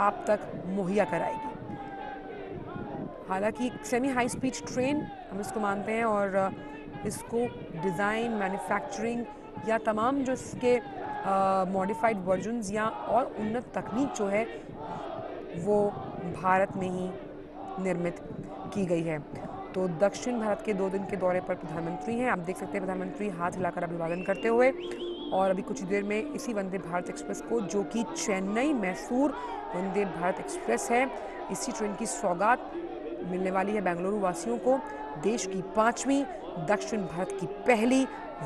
आप तक मुहैया कराएगी। हालांकि सेमी हाई स्पीड ट्रेन हम इसको मानते हैं और इसको डिज़ाइन, मैन्युफैक्चरिंग या तमाम जो इसके मॉडिफाइड वर्जन्स या और उन्नत तकनीक जो है वो भारत में ही निर्मित की गई है। तो दक्षिण भारत के 2 दिन के दौरे पर प्रधानमंत्री हैं। आप देख सकते हैं प्रधानमंत्री हाथ हिलाकर अभिवादन करते हुए, और अभी कुछ देर में इसी वंदे भारत एक्सप्रेस को, जो कि चेन्नई मैसूर वंदे भारत एक्सप्रेस है, इसी ट्रेन की सौगात मिलने वाली है बेंगलुरु वासियों को। देश की 5वीं, दक्षिण भारत की पहली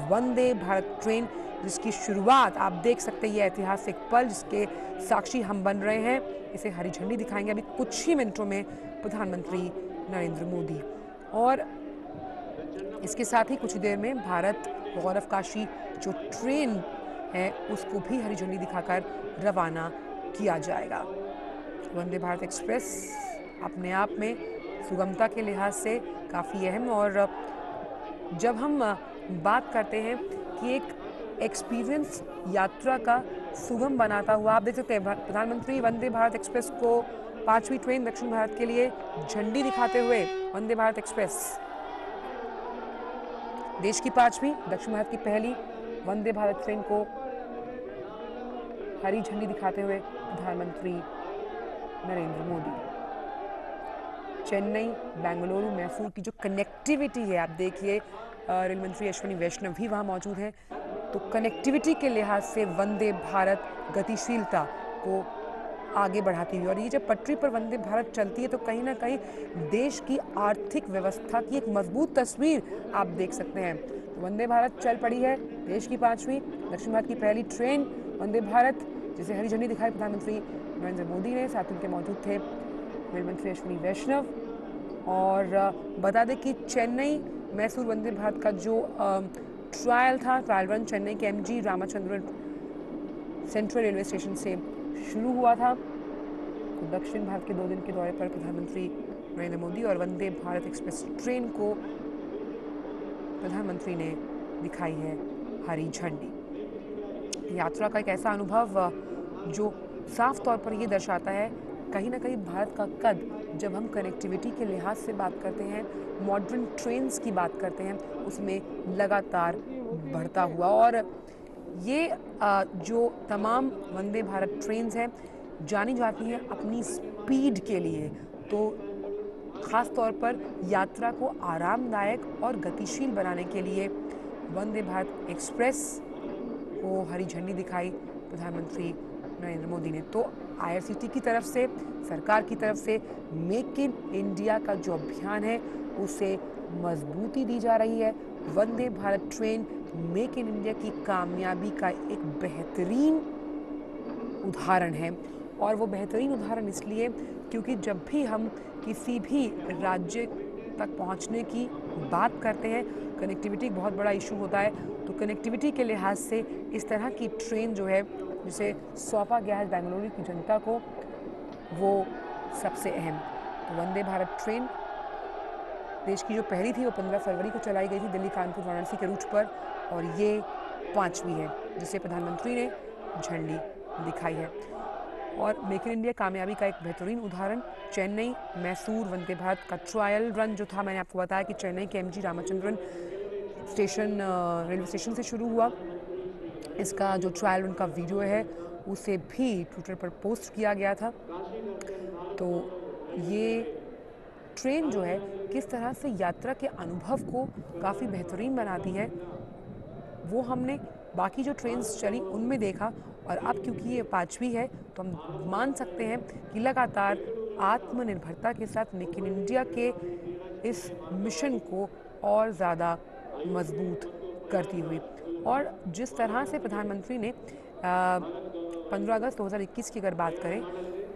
वंदे भारत ट्रेन, जिसकी शुरुआत आप देख सकते हैं, ये ऐतिहासिक पल जिसके साक्षी हम बन रहे हैं। इसे हरी झंडी दिखाएंगे अभी कुछ ही मिनटों में प्रधानमंत्री नरेंद्र मोदी, और इसके साथ ही कुछ देर में भारत गौरवकाशी जो ट्रेन है उसको भी हरी झंडी दिखाकर रवाना किया जाएगा। वंदे भारत एक्सप्रेस अपने आप में सुगमता के लिहाज से काफ़ी अहम, और जब हम बात करते हैं कि एक एक्सपीरियंस यात्रा का सुगम बनाता हुआ, आप देख सकते हैं प्रधानमंत्री वंदे भारत एक्सप्रेस को 5वीं ट्रेन दक्षिण भारत के लिए झंडी दिखाते हुए, वंदे भारत एक्सप्रेस देश की 5वीं, दक्षिण भारत की पहली वंदे भारत ट्रेन को हरी झंडी दिखाते हुए प्रधानमंत्री नरेंद्र मोदी। चेन्नई, बेंगलुरु, मैसूर की जो कनेक्टिविटी है, आप देखिए रेल मंत्री अश्विनी वैष्णव भी वहाँ मौजूद हैं। तो कनेक्टिविटी के लिहाज से वंदे भारत गतिशीलता को आगे बढ़ाती हुई, और ये जब पटरी पर वंदे भारत चलती है तो कहीं ना कहीं देश की आर्थिक व्यवस्था की एक मजबूत तस्वीर आप देख सकते हैं। तो वंदे भारत चल पड़ी है, देश की 5वीं, दक्षिण भारत की पहली ट्रेन वंदे भारत, जिसे हरी झंडी दिखाई प्रधानमंत्री नरेंद्र मोदी ने। साथ उनके मौजूद थे रेल मंत्री अश्विनी वैष्णव। और बता दें कि चेन्नई मैसूर वंदे भारत का जो ट्रायल था, ट्रायल रन चेन्नई के MG Ramachandran central railway station से शुरू हुआ था। तो दक्षिण भारत के 2 दिन के दौरे पर प्रधानमंत्री नरेंद्र मोदी और वंदे भारत एक्सप्रेस ट्रेन को प्रधानमंत्री ने दिखाई है हरी झंडी। यात्रा का एक ऐसा अनुभव जो साफ तौर पर ये दर्शाता है कहीं ना कहीं भारत का कद, जब हम कनेक्टिविटी के लिहाज से बात करते हैं, मॉडर्न ट्रेन्स की बात करते हैं, उसमें लगातार बढ़ता हुआ। और ये जो तमाम वंदे भारत ट्रेन्स हैं जानी जाती हैं अपनी स्पीड के लिए। तो ख़ास तौर पर यात्रा को आरामदायक और गतिशील बनाने के लिए वंदे भारत एक्सप्रेस को हरी झंडी दिखाई प्रधानमंत्री नरेंद्र मोदी ने। तो IRCTC की तरफ से, सरकार की तरफ से मेक इन इंडिया का जो अभियान है उसे मजबूती दी जा रही है। Vande Bharat train make in India की कामयाबी का एक बेहतरीन उदाहरण है, और वो बेहतरीन उदाहरण इसलिए क्योंकि जब भी हम किसी भी राज्य तक पहुंचने की बात करते हैं, कनेक्टिविटी बहुत बड़ा इशू होता है। तो कनेक्टिविटी के लिहाज से इस तरह की ट्रेन जो है, जिसे सौंपा गया है बेंगलुरु की जनता को, वो सबसे अहम। तो वंदे भारत ट्रेन देश की जो पहली थी वो 15 फरवरी को चलाई गई थी दिल्ली कानपुर वाराणसी के रूट पर, और ये 5वीं है जिसे प्रधानमंत्री ने झंडी दिखाई है। और मेक इन इंडिया कामयाबी का एक बेहतरीन उदाहरण चेन्नई मैसूर वंदे भारत का ट्रायल रन जो था, मैंने आपको बताया कि चेन्नई के MG Ramachandran station railway station से शुरू हुआ। इसका जो ट्रायल रन का वीडियो है उसे भी ट्विटर पर पोस्ट किया गया था। तो ये ट्रेन जो है किस तरह से यात्रा के अनुभव को काफ़ी बेहतरीन बनाती है, वो हमने बाकी जो ट्रेन्स चली उनमें देखा। और अब क्योंकि ये 5वीं है तो हम मान सकते हैं कि लगातार आत्मनिर्भरता के साथ मेक इन इंडिया के इस मिशन को और ज़्यादा मजबूत करती हुई। और जिस तरह से प्रधानमंत्री ने 15 अगस्त 2021 की अगर बात करें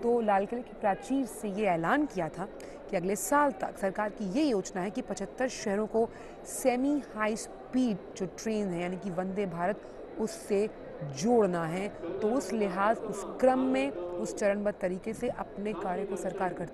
तो लाल किले की प्राचीर से ये ऐलान किया था कि अगले साल तक सरकार की ये योजना है कि 75 शहरों को सेमी हाई स्पीड जो ट्रेन है यानी कि वंदे भारत उससे जोड़ना है। तो उस लिहाज, उस क्रम में, उस चरणबद्ध तरीके से अपने कार्य को सरकार करती